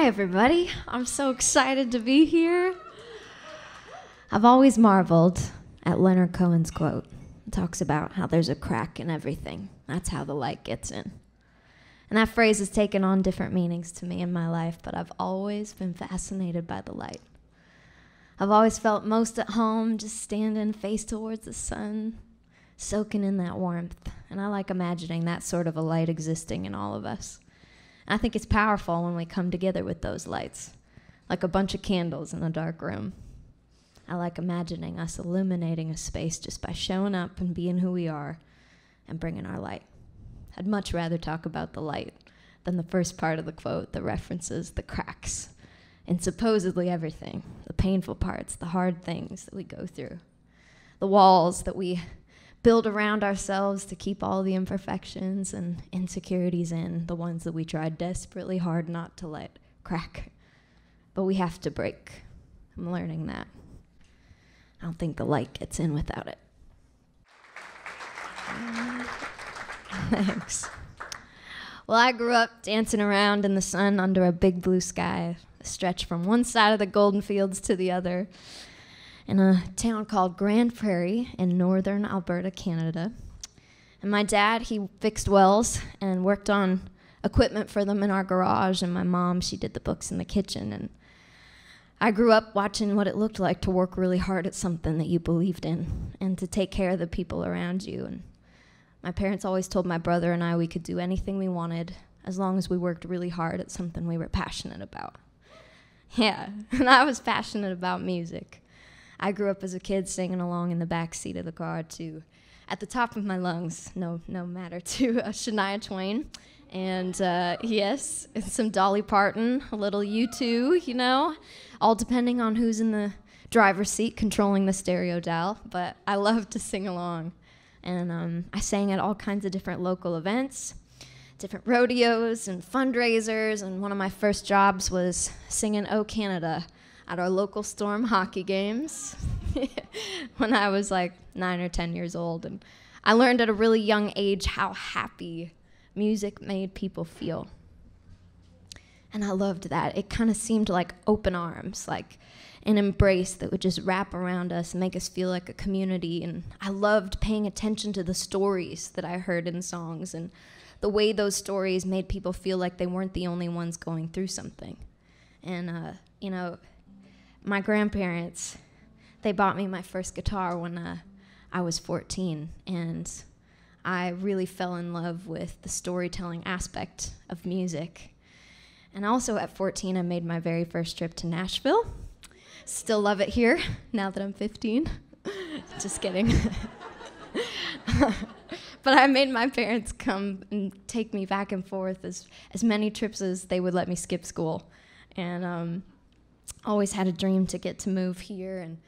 Hi, everybody. I'm so excited to be here. I've always marveled at Leonard Cohen's quote. It talks about how there's a crack in everything. That's how the light gets in. And that phrase has taken on different meanings to me in my life, but I've always been fascinated by the light. I've always felt most at home just standing face towards the sun, soaking in that warmth. And I like imagining that sort of a light existing in all of us. I think it's powerful when we come together with those lights, like a bunch of candles in a dark room. I like imagining us illuminating a space just by showing up and being who we are and bringing our light. I'd much rather talk about the light than the first part of the quote that references the cracks in supposedly everything, the painful parts, the hard things that we go through, the walls that we build around ourselves to keep all the imperfections and insecurities in, the ones that we try desperately hard not to let crack. But we have to break. I'm learning that. I don't think the light gets in without it. Thanks. Well, I grew up dancing around in the sun under a big blue sky, stretched from one side of the golden fields to the other, in a town called Grand Prairie in northern Alberta, Canada. And my dad, he fixed wells and worked on equipment for them in our garage, and my mom, she did the books in the kitchen. And I grew up watching what it looked like to work really hard at something that you believed in and to take care of the people around you. And my parents always told my brother and I we could do anything we wanted as long as we worked really hard at something we were passionate about. Yeah, and I was passionate about music. I grew up as a kid singing along in the back seat of the car to, at the top of my lungs, no matter, to Shania Twain. And yes, some Dolly Parton, a little U2, you know, all depending on who's in the driver's seat controlling the stereo dial. But I love to sing along. And I sang at all kinds of different local events, different rodeos and fundraisers. And one of my first jobs was singing "Oh Canada" at our local Storm hockey games when I was like 9 or 10 years old. And I learned at a really young age how happy music made people feel. And I loved that. It kind of seemed like open arms, like an embrace that would just wrap around us and make us feel like a community. And I loved paying attention to the stories that I heard in songs and the way those stories made people feel like they weren't the only ones going through something. And, you know, my grandparents, they bought me my first guitar when I was 14, and I really fell in love with the storytelling aspect of music. And also at 14, I made my very first trip to Nashville. Still love it here, now that I'm 15. Just kidding. But I made my parents come and take me back and forth as many trips as they would let me skip school. And always had a dream to get to move here. And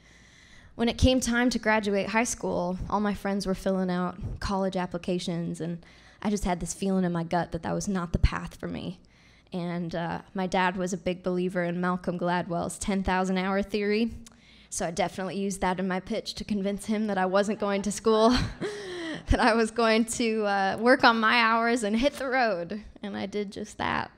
when it came time to graduate high school, all my friends were filling out college applications, and I just had this feeling in my gut that that was not the path for me. And my dad was a big believer in Malcolm Gladwell's 10,000-hour theory, so I definitely used that in my pitch to convince him that I wasn't going to school, that I was going to work on my hours and hit the road, and I did just that.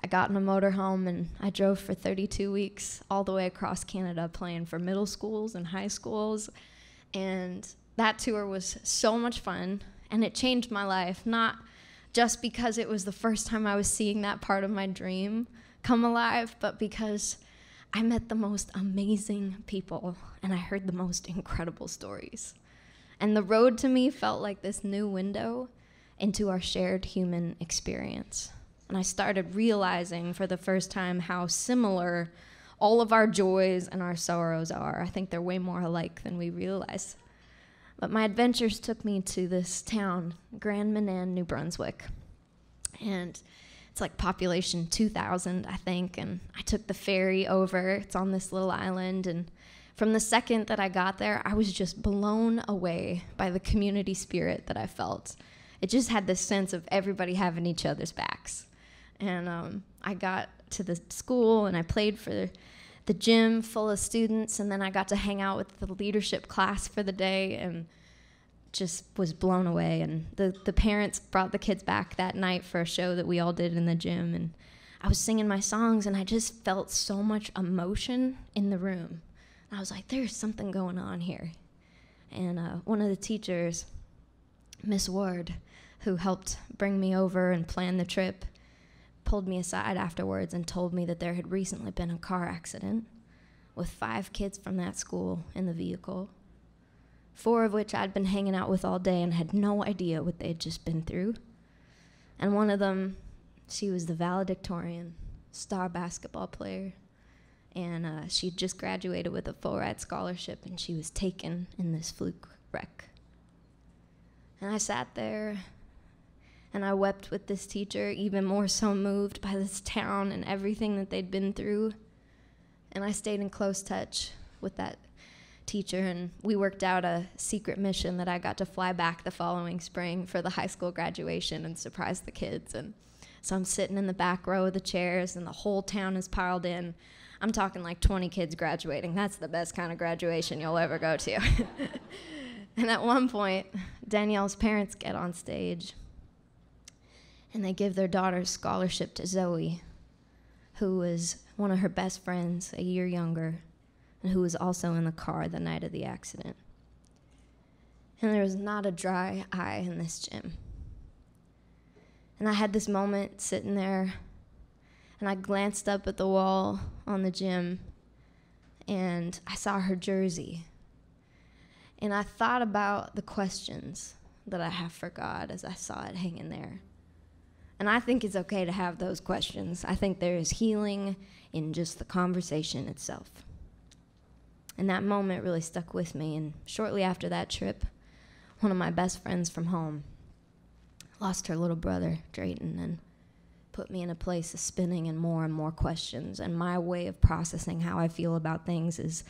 I got in a motorhome and I drove for 32 weeks all the way across Canada playing for middle schools and high schools. And that tour was so much fun, and it changed my life, not just because it was the first time I was seeing that part of my dream come alive, but because I met the most amazing people and I heard the most incredible stories. And the road to me felt like this new window into our shared human experience. And I started realizing for the first time how similar all of our joys and our sorrows are. I think they're way more alike than we realize. But my adventures took me to this town, Grand Manan, New Brunswick. And it's like population 2,000, I think. And I took the ferry over. It's on this little island. And from the second that I got there, I was just blown away by the community spirit that I felt. It just had this sense of everybody having each other's backs. And I got to the school and I played for the gym full of students, and then I got to hang out with the leadership class for the day and just was blown away. And the parents brought the kids back that night for a show that we all did in the gym, and I was singing my songs, and I just felt so much emotion in the room. I was like, there's something going on here. And one of the teachers, Miss Ward, who helped bring me over and plan the trip, pulled me aside afterwards and told me that there had recently been a car accident with 5 kids from that school in the vehicle, 4 of which I'd been hanging out with all day and had no idea what they'd just been through. And one of them, she was the valedictorian, star basketball player, and she'd just graduated with a full-ride scholarship, and she was taken in this fluke wreck. And I sat there, and I wept with this teacher, even more so moved by this town and everything that they'd been through. And I stayed in close touch with that teacher, and we worked out a secret mission that I got to fly back the following spring for the high school graduation and surprise the kids. And so I'm sitting in the back row of the chairs, and the whole town is piled in. I'm talking like 20 kids graduating. That's the best kind of graduation you'll ever go to. And at one point, Danielle's parents get on stage, and they give their daughter's scholarship to Zoe, who was one of her best friends, a year younger, and who was also in the car the night of the accident. And there was not a dry eye in this gym. And I had this moment sitting there, and I glanced up at the wall on the gym, and I saw her jersey. And I thought about the questions that I have for God as I saw it hanging there. And I think it's okay to have those questions. I think there is healing in just the conversation itself. And that moment really stuck with me. And shortly after that trip, one of my best friends from home lost her little brother, Drayton, and put me in a place of spinning and more questions. And my way of processing how I feel about things is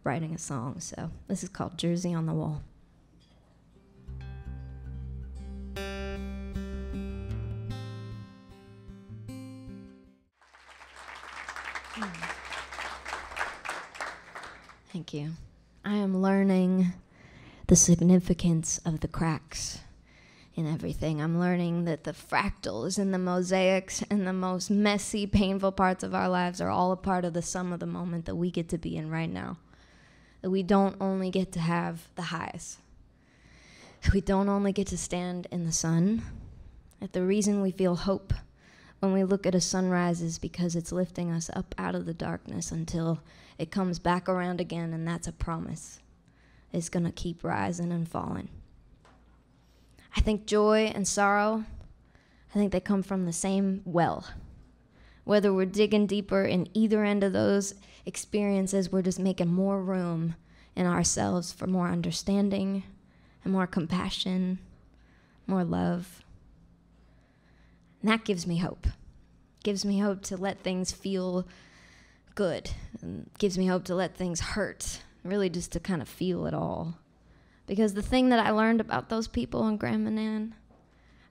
writing a song. So this is called Jersey on the Wall. Thank you. I am learning the significance of the cracks in everything. I'm learning that the fractals and the mosaics and the most messy, painful parts of our lives are all a part of the sum of the moment that we get to be in right now. That we don't only get to have the highs. That we don't only get to stand in the sun. That the reason we feel hope when we look at a sunrise is because it's lifting us up out of the darkness until it comes back around again, and that's a promise. It's going to keep rising and falling. I think joy and sorrow, I think they come from the same well. Whether we're digging deeper in either end of those experiences, we're just making more room in ourselves for more understanding and more compassion, more love. And that gives me hope. Gives me hope to let things feel good. And gives me hope to let things hurt. Really just to kind of feel it all. Because the thing that I learned about those people in Grand Manan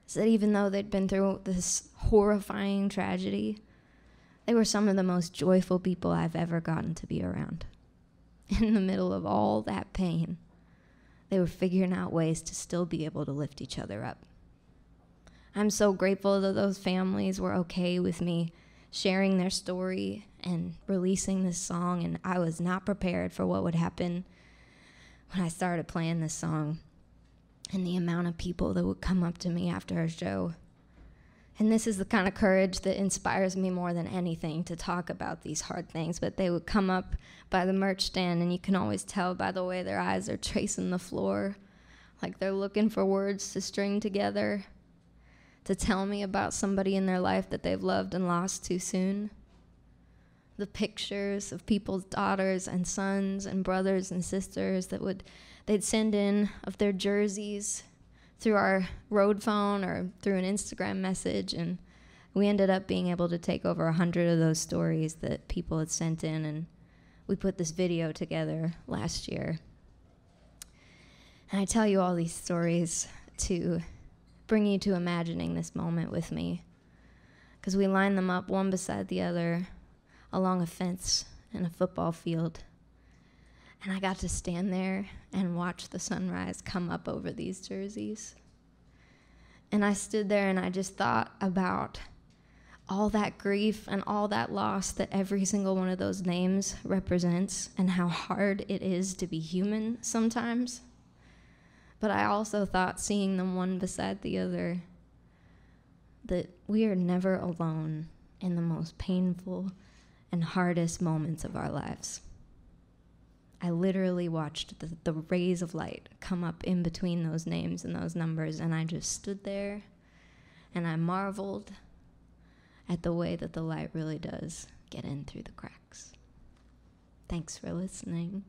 is that even though they'd been through this horrifying tragedy, they were some of the most joyful people I've ever gotten to be around. In the middle of all that pain, they were figuring out ways to still be able to lift each other up. I'm so grateful that those families were okay with me sharing their story and releasing this song, and I was not prepared for what would happen when I started playing this song and the amount of people that would come up to me after a show. And this is the kind of courage that inspires me more than anything to talk about these hard things, but they would come up by the merch stand, and you can always tell by the way their eyes are tracing the floor, like they're looking for words to string together to tell me about somebody in their life that they've loved and lost too soon. The pictures of people's daughters and sons and brothers and sisters they'd send in of their jerseys through our road phone or through an Instagram message, and we ended up being able to take over 100 of those stories that people had sent in, and we put this video together last year. And I tell you all these stories to bring you to imagining this moment with me, because we line them up one beside the other along a fence in a football field, and I got to stand there and watch the sunrise come up over these jerseys. And I stood there and I just thought about all that grief and all that loss that every single one of those names represents, and how hard it is to be human sometimes. But I also thought, seeing them one beside the other, that we are never alone in the most painful and hardest moments of our lives. I literally watched the rays of light come up in between those names and those numbers, and I just stood there and I marveled at the way that the light really does get in through the cracks. Thanks for listening.